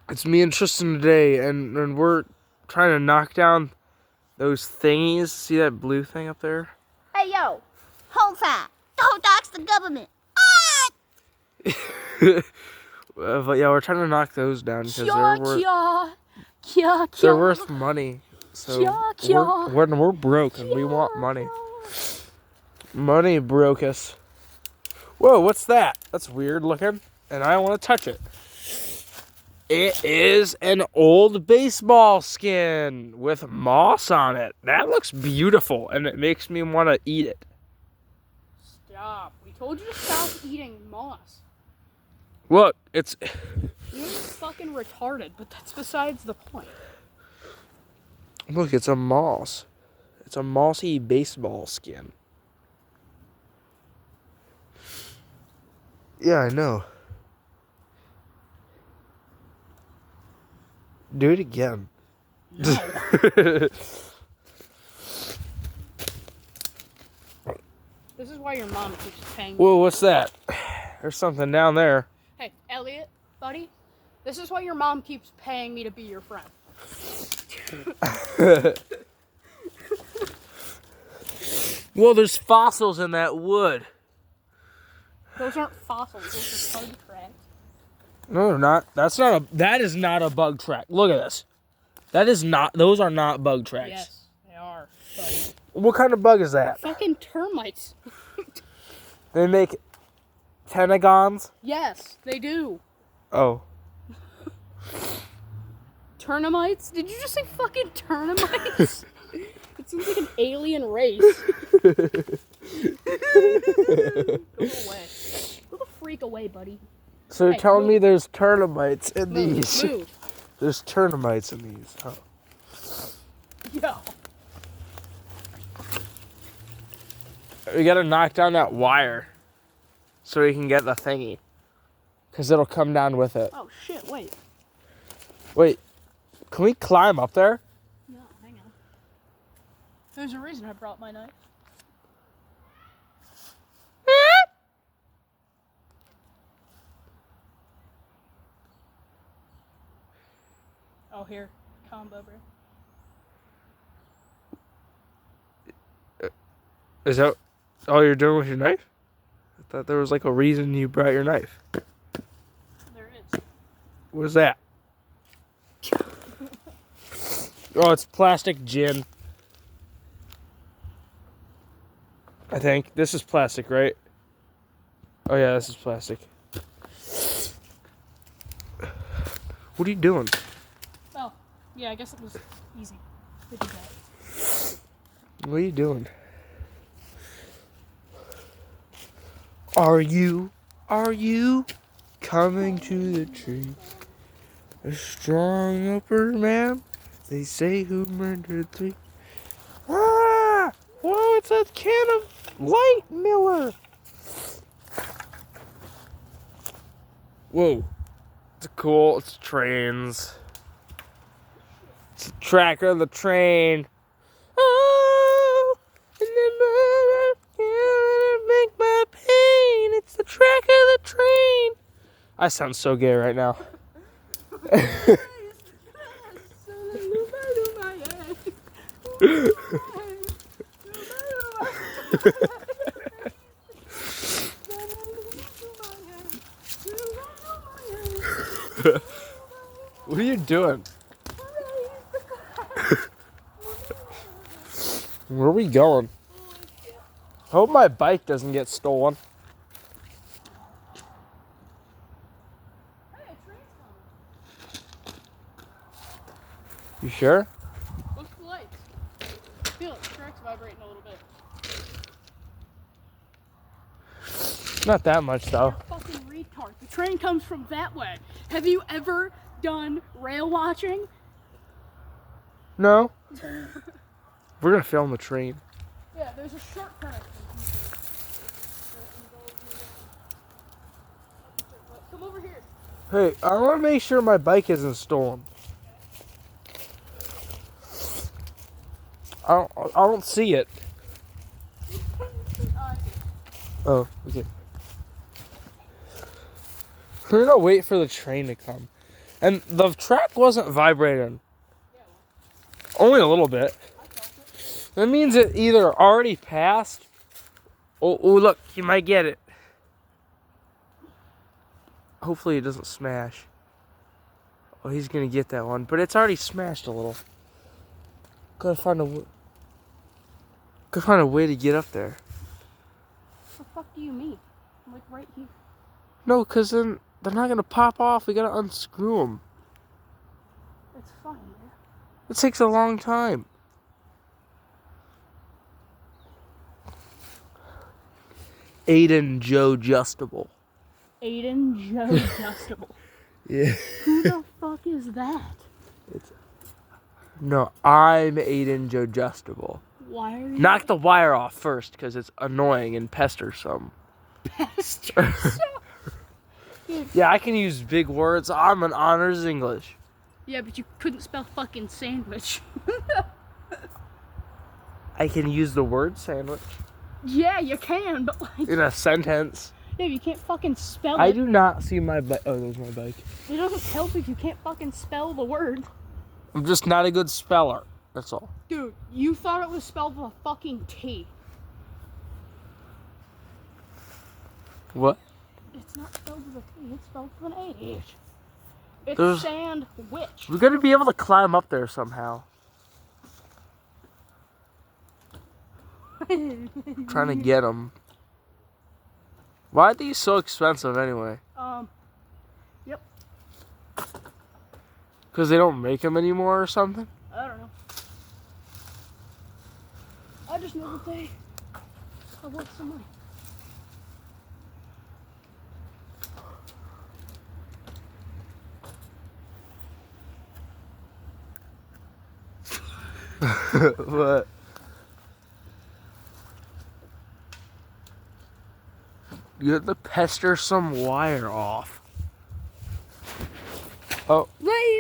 It's me and Tristan today, and we're trying to knock down those thingies. See that blue thing up there? Hey, yo, hold fast. Don't dox the government. But yeah, we're trying to knock those down because they're worth money. So we're broke and we want money. Money broke us. Whoa, what's that? That's weird looking, and I want to touch it. It is an old baseball skin with moss on it. That looks beautiful, and it makes me want to eat it. Stop. We told you to stop eating moss. Look, it's... You're fucking retarded, but that's besides the point. Look, it's a moss. It's a mossy baseball skin. Yeah, I know. Do it again. No. This is why your mom keeps paying. Whoa, what's that? There's something down there. Hey, Elliot, buddy. This is why your mom keeps paying me to be your friend. Well, there's fossils in that wood. Those aren't fossils. Those are bug tracks. No, they're not. That is not a bug track. Look at this. Those are not bug tracks. Yes, they are. Buddy. What kind of bug is that? Fucking termites. They make pentagon's? Yes, they do. Oh. Turnimites? Did you just say fucking turnimites? It seems like an alien race. Go away. Go the freak away, buddy. So you're Hey, telling move. me there's termites in Move, these? move. There's termites in these. Oh. Yo. We gotta knock down that wire so we can get the thingy. Because it'll come down with it. Oh shit, wait. Wait, can we climb up there? No, hang on. There's a reason I brought my knife. Oh, here. Combo, bro. Is that all you're doing with your knife? I thought there was like a reason you brought your knife. There is. What is that? Oh, it's plastic gin. I think. This is plastic, right? Oh yeah, this is plastic. What are you doing? Oh, yeah, I guess it was easy. We did that. What are you doing? Are you coming to the tree? A strong upper man, they say, who murdered three. Ah! Whoa, it's a can of light Miller. Whoa. It's cool. It's trains. It's a tracker of the train. Oh, and then make my pain. It's the track of the train. I sound so gay right now. What are you doing? Where are we going? I hope my bike doesn't get stolen. Hey, a train's coming. You sure? Look at the lights. Feel it. The track's vibrating a little bit. Not that much though. Fucking retard. The train comes from that way. Have you ever done rail watching? No. We're gonna film the train. Yeah, there's a shortcut. Come over here. Hey, I want to make sure my bike isn't stolen. I don't see it. Oh, okay. We're gonna wait for the train to come. And the track wasn't vibrating. Only a little bit. That means it either already passed. Oh, look, you might get it. Hopefully it doesn't smash. Oh, he's gonna get that one, but it's already smashed a little. Gotta find a way to get up there. What the fuck do you mean? I'm like right here. No, cause then they're not gonna pop off. We gotta unscrew them. It's fine, man. It takes a long time. Aiden Joe Justable. Aiden Joe Justable. Yeah. Who the fuck is that? No, I'm Aiden Joe Justable. Why are you Knock the wire off first, because it's annoying and pestersome. pestersome? Yeah, I can use big words. I'm an honors English. Yeah, but you couldn't spell fucking sandwich. I can use the word sandwich Yeah, you can, but like... in a sentence. Yeah, you can't fucking spell I it. do not see my bike. Oh, there's my bike. It doesn't help if you can't fucking spell the word. I'm just not a good speller. That's all. Dude, you thought it was spelled with a fucking T. What? It's not spelled with a T, it's spelled with an H. It's There's- sandwich. We're gonna be able to climb up there somehow. Trying to get them. Why are these so expensive anyway? Yep. Because they don't make them anymore or something? I don't know. I just know that they are worth some money. What? You have to pester some wire off. Oh. Wait!